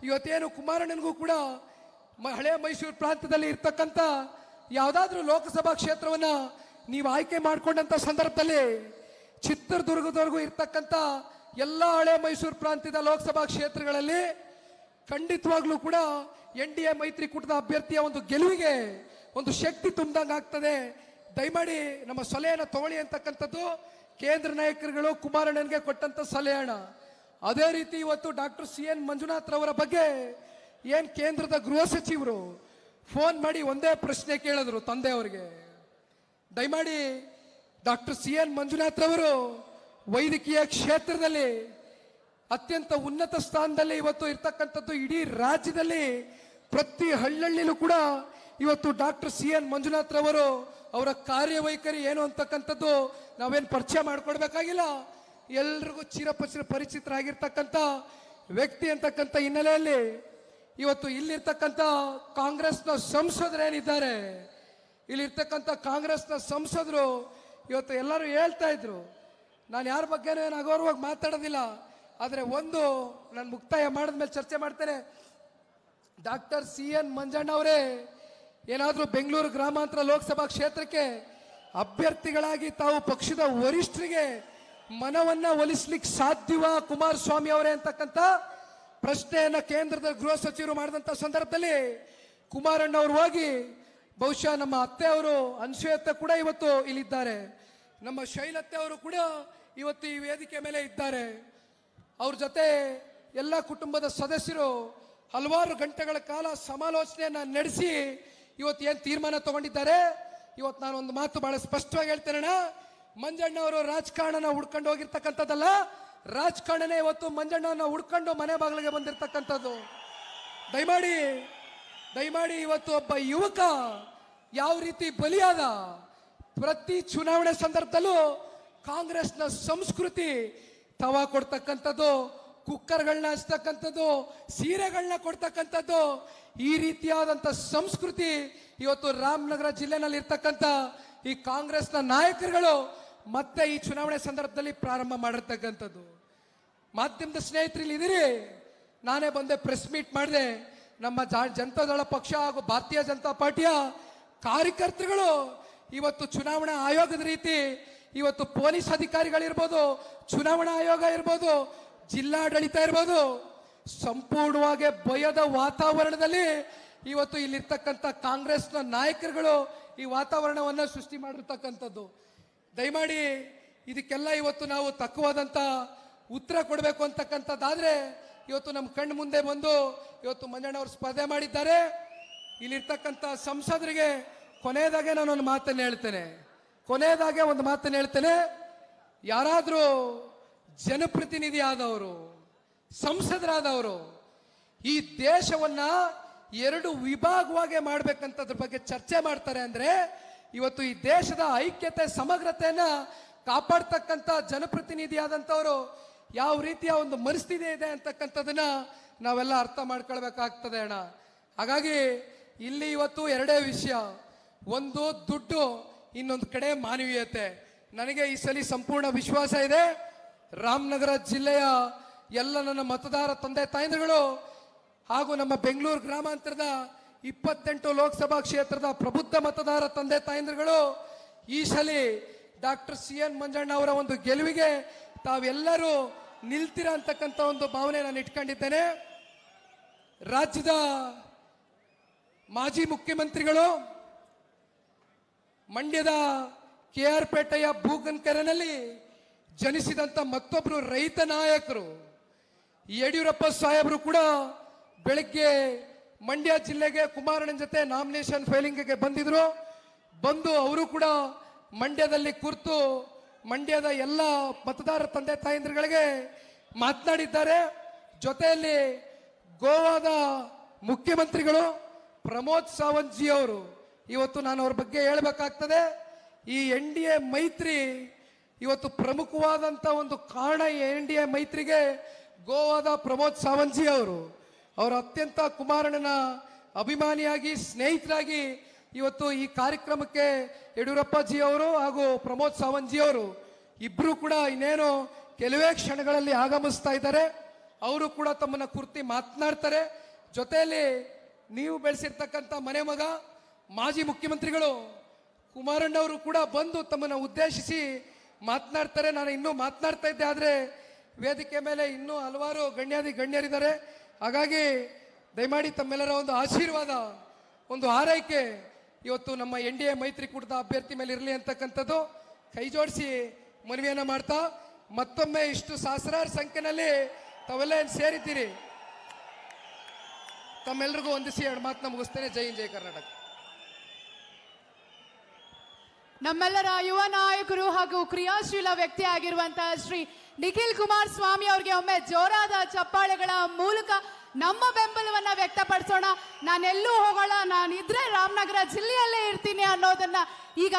ಇವತ್ತೇನು ಕುಮಾರಣ್ಣನಿಗೂ ಕೂಡ ಹಳೆ ಮೈಸೂರು ಪ್ರಾಂತ್ಯದಲ್ಲಿ ಇರ್ತಕ್ಕಂಥ ಯಾವುದಾದ್ರೂ ಲೋಕಸಭಾ ಕ್ಷೇತ್ರವನ್ನ ನೀವು ಆಯ್ಕೆ ಮಾಡಿಕೊಂಡಂತ ಸಂದರ್ಭದಲ್ಲಿ ಚಿತ್ರದುರ್ಗದವರೆಗೂ ಇರ್ತಕ್ಕಂಥ ಎಲ್ಲ ಹಳೆ ಮೈಸೂರು ಪ್ರಾಂತ್ಯದ ಲೋಕಸಭಾ ಕ್ಷೇತ್ರಗಳಲ್ಲಿ ಖಂಡಿತವಾಗ್ಲೂ ಕೂಡ NDA ಮೈತ್ರಿಕೂಟದ ಅಭ್ಯರ್ಥಿಯ ಒಂದು ಗೆಲುವಿಗೆ ಒಂದು ಶಕ್ತಿ ತುಂಬಿದಂಗೆ ಆಗ್ತದೆ. ದಯಮಾಡಿ ನಮ್ಮ ಸಲಹೆಯನ್ನು ತಗೊಳ್ಳಿ ಅಂತಕ್ಕಂಥದ್ದು ಕೇಂದ್ರ ನಾಯಕರುಗಳು ಕುಮಾರಣ್ಣನಿಗೆ ಕೊಟ್ಟಂತ ಸಲಹೆ. ಅದೇ ರೀತಿ ಇವತ್ತು ಡಾಕ್ಟರ್ CN ಮಂಜುನಾಥ್ ರವರ ಬಗ್ಗೆ ಏನ್ ಕೇಂದ್ರದ ಗೃಹ ಸಚಿವರು ಫೋನ್ ಮಾಡಿ ಒಂದೇ ಪ್ರಶ್ನೆ ಕೇಳಿದ್ರು ತಂದೆಯವರಿಗೆ. ದಯಮಾಡಿ ಡಾಕ್ಟರ್ CN ಮಂಜುನಾಥ್ ರವರು ವೈದ್ಯಕೀಯ ಕ್ಷೇತ್ರದಲ್ಲಿ ಅತ್ಯಂತ ಉನ್ನತ ಸ್ಥಾನದಲ್ಲಿ ಇವತ್ತು ಇರ್ತಕ್ಕಂಥದ್ದು. ಇಡೀ ರಾಜ್ಯದಲ್ಲಿ ಪ್ರತಿ ಹಳ್ಳಿಯಲ್ಲೂ ಕೂಡ ಇವತ್ತು ಡಾಕ್ಟರ್ CN ಮಂಜುನಾಥ್ ರವರು ಅವರ ಕಾರ್ಯವೈಖರಿ ಏನು ಅಂತಕ್ಕಂಥದ್ದು ನಾವೇನು ಪರಿಚಯ ಮಾಡ್ಕೊಡ್ಬೇಕಾಗಿಲ್ಲ, ಎಲ್ರಿಗೂ ಪರಿಚಿತರಾಗಿರ್ತಕ್ಕಂಥ ವ್ಯಕ್ತಿ ಅಂತಕ್ಕಂಥ ಹಿನ್ನೆಲೆಯಲ್ಲಿ ಇವತ್ತು ಇಲ್ಲಿರ್ತಕ್ಕಂಥ ಕಾಂಗ್ರೆಸ್ನ ಸಂಸದರೇನಿದ್ದಾರೆ, ಇಲ್ಲಿರ್ತಕ್ಕಂಥ ಕಾಂಗ್ರೆಸ್ನ ಸಂಸದರು ಇವತ್ತು ಎಲ್ಲರೂ ಹೇಳ್ತಾ ಇದ್ರು, ನಾನು ಯಾರ ಬಗ್ಗೆನೂ ಏನು ಅಗೌರವಾಗಿ ಮಾತಾಡೋದಿಲ್ಲ, ಆದರೆ ಒಂದು ನಾನು ಮುಕ್ತಾಯ ಮಾಡಿದ್ಮೇಲೆ ಚರ್ಚೆ ಮಾಡ್ತೇನೆ. ಡಾಕ್ಟರ್ CN ಮಂಜಣ್ಣ ಅವರೇ ಏನಾದರೂ ಬೆಂಗಳೂರು ಗ್ರಾಮಾಂತರ ಲೋಕಸಭಾ ಕ್ಷೇತ್ರಕ್ಕೆ ಅಭ್ಯರ್ಥಿಗಳಾಗಿ ತಾವು ಪಕ್ಷದ ವರಿಷ್ಠರಿಗೆ ಮನವನ್ನ ಒಲಿಸ್ಲಿಕ್ಕೆ ಸಾಧ್ಯವಾ ಕುಮಾರಸ್ವಾಮಿ ಅವರೇ ಅಂತಕ್ಕಂಥ ಪ್ರಶ್ನೆಯನ್ನ ಕೇಂದ್ರದ ಗೃಹ ಸಚಿವರು ಮಾಡಿದಂತ ಸಂದರ್ಭದಲ್ಲಿ ಕುಮಾರಣ್ಣ ಅವರು ಹೋಗಿ, ಬಹುಶಃ ನಮ್ಮ ಅತ್ತೆ ಅವರು ಅನ್ಸೂಯತ್ತೆ ಕೂಡ ಇವತ್ತು ಇಲ್ಲಿದ್ದಾರೆ, ನಮ್ಮ ಶೈಲತ್ತೆ ಅವರು ಕೂಡ ಇವತ್ತು ಈ ವೇದಿಕೆ ಮೇಲೆ ಇದ್ದಾರೆ, ಅವ್ರ ಜೊತೆ ಎಲ್ಲ ಕುಟುಂಬದ ಸದಸ್ಯರು ಹಲವಾರು ಗಂಟೆಗಳ ಕಾಲ ಸಮಾಲೋಚನೆಯನ್ನ ನಡೆಸಿ ಇವತ್ತು ಏನ್ ತೀರ್ಮಾನ ತಗೊಂಡಿದ್ದಾರೆ. ಇವತ್ತು ನಾನು ಒಂದು ಮಾತು ಬಹಳ ಸ್ಪಷ್ಟವಾಗಿ ಹೇಳ್ತೇನೆ, ಮಂಜಣ್ಣ ಅವರು ರಾಜಕಾರಣನ ಹುಡ್ಕೊಂಡು ಹೋಗಿರ್ತಕ್ಕಂಥದ್ದಲ್ಲ, ರಾಜಕಾರಣನೇ ಇವತ್ತು ಮಂಜಣ್ಣನ ಹುಡ್ಕೊಂಡು ಮನೆ ಬಾಗಿಲಿಗೆ ಬಂದಿರತಕ್ಕಂಥದ್ದು. ದಯಮಾಡಿ ಇವತ್ತು ಒಬ್ಬ ಯುವಕ ಯಾವ ರೀತಿ ಬಲಿಯಾದ, ಪ್ರತಿ ಚುನಾವಣೆ ಸಂದರ್ಭದಲ್ಲೂ ಕಾಂಗ್ರೆಸ್ನ ಸಂಸ್ಕೃತಿ ತವಾ ಕೊಡ್ತಕ್ಕಂಥದ್ದು, ಕುಕ್ಕರ್ಗಳನ್ನ ಹಚ್ತಕ್ಕಂಥದ್ದು, ಸೀರೆಗಳನ್ನ ಕೊಡ್ತಕ್ಕಂಥದ್ದು, ಈ ರೀತಿಯಾದಂಥ ಸಂಸ್ಕೃತಿ ಇವತ್ತು ರಾಮನಗರ ಜಿಲ್ಲೆನಲ್ಲಿ ಇರ್ತಕ್ಕಂಥ ಈ ಕಾಂಗ್ರೆಸ್ನ ನಾಯಕರುಗಳು ಮತ್ತೆ ಈ ಚುನಾವಣೆ ಸಂದರ್ಭದಲ್ಲಿ ಪ್ರಾರಂಭ ಮಾಡಿರ್ತಕ್ಕಂಥದ್ದು. ಮಾಧ್ಯಮದ ಸ್ನೇಹಿತರು ಇಲ್ಲಿ ಇದೀರಿ, ನಾನೇ ಬಂದೆ ಪ್ರೆಸ್ ಮೀಟ್ ಮಾಡಿದೆ. ನಮ್ಮ ಜನತಾದಳ ಪಕ್ಷ ಹಾಗೂ ಭಾರತೀಯ ಜನತಾ ಪಾರ್ಟಿಯ ಕಾರ್ಯಕರ್ತರುಗಳು ಇವತ್ತು ಚುನಾವಣಾ ಆಯೋಗದ ರೀತಿ ಇವತ್ತು ಪೊಲೀಸ್ ಅಧಿಕಾರಿಗಳಿರ್ಬೋದು, ಚುನಾವಣಾ ಆಯೋಗ ಇರ್ಬೋದು, ಜಿಲ್ಲಾಡಳಿತ ಇರ್ಬೋದು, ಸಂಪೂರ್ಣವಾಗಿ ಭಯದ ವಾತಾವರಣದಲ್ಲಿ ಇವತ್ತು ಇಲ್ಲಿರ್ತಕ್ಕಂಥ ಕಾಂಗ್ರೆಸ್ನ ನಾಯಕರುಗಳು ಈ ವಾತಾವರಣವನ್ನ ಸೃಷ್ಟಿ ಮಾಡಿರ್ತಕ್ಕಂಥದ್ದು. ದಯಮಾಡಿ ಇದಕ್ಕೆಲ್ಲ ಇವತ್ತು ನಾವು ತಕ್ಕವಾದಂತ ಉತ್ತರ ಕೊಡಬೇಕು ಅಂತಕ್ಕಂಥದ್ದಾದ್ರೆ ಇವತ್ತು ನಮ್ಮ ಕಣ್ಣು ಮುಂದೆ ಬಂದು ಇವತ್ತು ಮಂಜಣ್ಣವರು ಸ್ಪರ್ಧೆ ಮಾಡಿದ್ದಾರೆ. ಇಲ್ಲಿರ್ತಕ್ಕಂಥ ಸಂಸದರಿಗೆ ಕೊನೆಯದಾಗೆ ನಾನೊಂದು ಮಾತನ್ನು ಹೇಳ್ತೇನೆ. ಯಾರಾದರೂ ಜನಪ್ರತಿನಿಧಿ ಆದವರು, ಸಂಸದರಾದವರು ಈ ದೇಶವನ್ನ ಎರಡು ವಿಭಾಗವಾಗಿ ಮಾಡ್ಬೇಕಂತದ್ರ ಬಗ್ಗೆ ಚರ್ಚೆ ಮಾಡ್ತಾರೆ ಅಂದ್ರೆ ಇವತ್ತು ಈ ದೇಶದ ಐಕ್ಯತೆ ಸಮಗ್ರತೆಯನ್ನ ಕಾಪಾಡ್ತಕ್ಕಂಥ ಜನಪ್ರತಿನಿಧಿ ಆದಂಥವರು ಯಾವ ರೀತಿಯ ಒಂದು ಮನಸ್ಥಿತಿ ಇದೆ ಅಂತಕ್ಕಂಥದನ್ನ ನಾವೆಲ್ಲ ಅರ್ಥ ಮಾಡ್ಕೊಳ್ಬೇಕಾಗ್ತದೆ ಅಣ್ಣ. ಹಾಗಾಗಿ ಇಲ್ಲಿ ಇವತ್ತು ಎರಡೇ ವಿಷಯ, ಒಂದು ದುಡ್ಡು, ಇನ್ನೊಂದು ಕಡೆ ಮಾನವೀಯತೆ. ನನಗೆ ಈ ಸಲ ಸಂಪೂರ್ಣ ವಿಶ್ವಾಸ ಇದೆ, ರಾಮನಗರ ಜಿಲ್ಲೆಯ ಎಲ್ಲ ನನ್ನ ಮತದಾರ ತಂದೆ ತಾಯಂದಿರುಗಳು ಹಾಗೂ ನಮ್ಮ ಬೆಂಗಳೂರು ಗ್ರಾಮಾಂತರದ 28 ಲೋಕಸಭಾ ಕ್ಷೇತ್ರದ ಪ್ರಬುದ್ಧ ಮತದಾರ ತಂದೆ ತಾಯಂದಿರುಗಳು ಈ ಸಲ ಡಾಕ್ಟರ್ CN ಮಂಜಣ್ಣ ಅವರ ಒಂದು ಗೆಲುವಿಗೆ ತಾವೆಲ್ಲರೂ ನಿಲ್ತೀರ ಅಂತಕ್ಕಂಥ ಒಂದು ಭಾವನೆ ನಾನು ಇಟ್ಕೊಂಡಿದ್ದೇನೆ. ರಾಜ್ಯದ ಮಾಜಿ ಮುಖ್ಯಮಂತ್ರಿಗಳು ಮಂಡ್ಯದ KR ಪೇಟೆಯ ಬೂಗನ್ಕೆರೆನಲ್ಲಿ ಜನಿಸಿದಂತ ಮತ್ತೊಬ್ಬರು ರೈತ ನಾಯಕರು ಯಡಿಯೂರಪ್ಪ ಸಾಹೇಬರು ಕೂಡ ಬೆಳಿಗ್ಗೆ ಮಂಡ್ಯ ಜಿಲ್ಲೆಗೆ ಕುಮಾರಣ್ಣನ ಜೊತೆ ನಾಮಿನೇಷನ್ ಫೈಲಿಂಗ್ಗೆ ಬಂದು ಅವರು ಕೂಡ ಮಂಡ್ಯದಲ್ಲಿ ಕೂರ್ತು ಮಂಡ್ಯದ ಎಲ್ಲ ಮತದಾರ ತಂದೆ ತಾಯಂದಿರುಗಳಿಗೆ ಮಾತನಾಡಿದ್ದಾರೆ. ಜೊತೆಯಲ್ಲಿ ಗೋವಾದ ಮುಖ್ಯಮಂತ್ರಿಗಳು ಪ್ರಮೋದ್ ಸಾವಂತ್ ಜಿ ಅವರು, ಇವತ್ತು ನಾನು ಅವ್ರ ಬಗ್ಗೆ ಹೇಳಬೇಕಾಗ್ತದೆ. ಈ NDA ಮೈತ್ರಿ ಇವತ್ತು ಪ್ರಮುಖವಾದಂತ ಒಂದು ಕಾರಣ, ಈ NDA ಮೈತ್ರಿಗೆ ಗೋವಾದ ಪ್ರಮೋದ್ ಸಾವಂತ್ ಜಿ ಅವರು ಅತ್ಯಂತ ಕುಮಾರಣ್ಣನ ಅಭಿಮಾನಿಯಾಗಿ ಸ್ನೇಹಿತರಾಗಿ ಇವತ್ತು ಈ ಕಾರ್ಯಕ್ರಮಕ್ಕೆ ಯಡಿಯೂರಪ್ಪ ಜಿ ಅವರು ಹಾಗೂ ಪ್ರಮೋದ್ ಸಾವಂತ್ ಜಿ ಅವರು ಇಬ್ರು ಕೂಡ ಇನ್ನೇನು ಕೆಲವೇ ಕ್ಷಣಗಳಲ್ಲಿ ಆಗಮಿಸ್ತಾ ಇದ್ದಾರೆ. ಅವರು ಕೂಡ ತಮ್ಮನ್ನ ಕುರಿತು ಮಾತನಾಡ್ತಾರೆ. ಜೊತೆಯಲ್ಲಿ ನೀವು ಬೆಳೆಸಿರ್ತಕ್ಕಂಥ ಮನೆ ಮಗ ಮಾಜಿ ಮುಖ್ಯಮಂತ್ರಿಗಳು ಕುಮಾರಣ್ಣವರು ಕೂಡ ಬಂದು ತಮ್ಮನ್ನ ಉದ್ದೇಶಿಸಿ ಮಾತನಾಡ್ತಾರೆ. ನಾನು ಇನ್ನೂ ಮಾತನಾಡ್ತಾ ಇದ್ದೆ, ಆದ್ರೆ ವೇದಿಕೆ ಮೇಲೆ ಇನ್ನೂ ಹಲವಾರು ಗಣ್ಯರಿದ್ದಾರೆ. ಹಾಗಾಗಿ ದಯಮಾಡಿ ತಮ್ಮೆಲ್ಲರ ಒಂದು ಆಶೀರ್ವಾದ, ಒಂದು ಹಾರೈಕೆ ಇವತ್ತು ನಮ್ಮ NDA ಮೈತ್ರಿಕೂಟದ ಅಭ್ಯರ್ಥಿ ಮೇಲೆ ಇರಲಿ ಅಂತಕ್ಕಂಥದ್ದು ಕೈ ಜೋಡಿಸಿ ಮನವಿಯನ್ನ ಮಾಡ್ತಾ, ಮತ್ತೊಮ್ಮೆ ಇಷ್ಟು ಸಹಸ್ರಾರು ಸಂಖ್ಯೆನಲ್ಲಿ ತಾವೆಲ್ಲ ಏನು ಸೇರಿದ್ದೀರಿ, ತಮ್ಮೆಲ್ಲರಿಗೂ ವಂದಿಸಿ ಎರಡು ಮಾತನ್ನ ಮುಗಿಸ್ತೇನೆ. ಜೈ ಹಿಂದ್, ಜೈ ಕರ್ನಾಟಕ. ನಮ್ಮೆಲ್ಲರ ಯುವ ನಾಯಕರು ಹಾಗೂ ಕ್ರಿಯಾಶೀಲ ವ್ಯಕ್ತಿ ಆಗಿರುವಂತಹ ಶ್ರೀ ನಿಖಿಲ್ ಕುಮಾರಸ್ವಾಮಿ ಅವರಿಗೆ ಒಮ್ಮೆ ಜೋರಾದ ಚಪ್ಪಾಳೆಗಳ ಮೂಲಕ ನಮ್ಮ ಬೆಂಬಲವನ್ನ ವ್ಯಕ್ತಪಡಿಸೋಣ. ನಾನೆಲ್ಲೂ ಹೋಗೋಣ, ನಾನಿದ್ರೆ ರಾಮನಗರ ಜಿಲ್ಲೆಯಲ್ಲೇ ಇರ್ತೀನಿ ಅನ್ನೋದನ್ನ ಈಗ